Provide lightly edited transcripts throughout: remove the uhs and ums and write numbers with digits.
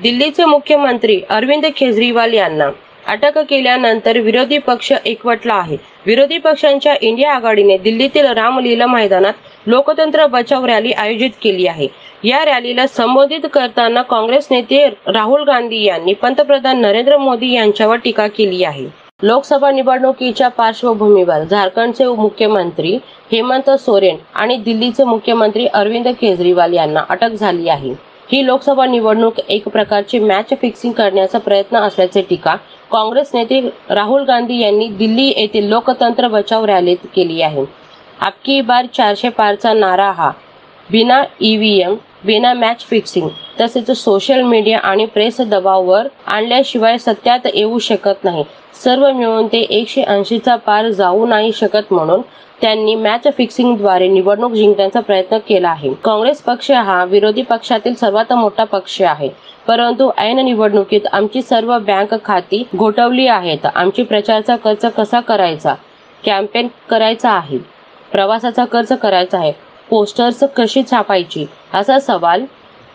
दिल्लीचे मुख्यमंत्री अरविंद केजरीवाल यांना अटक केल्यानंतर विरोधी पक्ष एकवटला आहे। विरोधी पक्षांच्या इंडिया आघाडीने दिल्लीतील रामलीला मैदानात लोकतंत्र बचाव रॅली आयोजित केली आहे। या रॅलीला संबोधित करताना काँग्रेस नेते राहुल गांधी यांनी पंतप्रधान नरेंद्र मोदी यांच्यावर टीका केली आहे। लोकसभा निवडणुकीच्या पार्श्वभूमीवर झारखंडचे मुख्यमंत्री हेमंत सोरेन आणि दिल्लीचे मुख्यमंत्री अरविंद केजरीवाल यांना अटक झाली आहे। ही लोकसभा निवडणूक एक प्रकारची मॅच फिक्सिंग करण्याचा प्रयत्न असल्याची टीका काँग्रेस नेते राहुल गांधी यांनी दिल्ली येथील लोकतंत्र बचाव रॅलीत केली आहे। आपकी बार 400 पारचा नारा हा बिना ईव्हीएम बिना मॅच फिक्सिंग तसेच सोशल मीडिया आणि प्रेस दबावावर आणल्याशिवाय सत्यात येऊ शकत नाही। सर्व मिळून ते 180चा पार जाऊ नाही शकत, म्हणून त्यांनी मॅच फिक्सिंगद्वारे निवडणूक जिंकण्याचा प्रयत्न केला आहे। काँग्रेस पक्ष हा विरोधी पक्षातील सर्वात मोठा पक्ष आहे, परंतु ऐन निवडणुकीत आमची सर्व बँक खाती गोठवली आहेत। आमची प्रचाराचा खर्च कसा करायचा, कॅम्पेन करायचा आहे, प्रवासाचा खर्च करायचा आहे, पोस्टर्स कशी छापायची, असा सवाल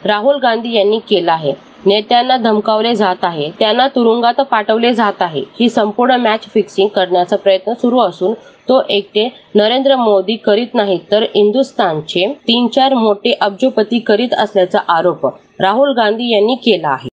राहुल गांधी यांनी केला आहे। नेत्यांना धमकावले जात आहे, त्यांना तुरुंगात पाठवले जात आहे। ही संपूर्ण मॅच फिक्सिंग करण्याचा प्रयत्न सुरू असून तो एकटे नरेंद्र मोदी करीत नाहीत, तर हिंदुस्थानचे 3-4 मोठे अब्जोपती करीत असल्याचा आरोप राहुल गांधी यांनी केला आहे।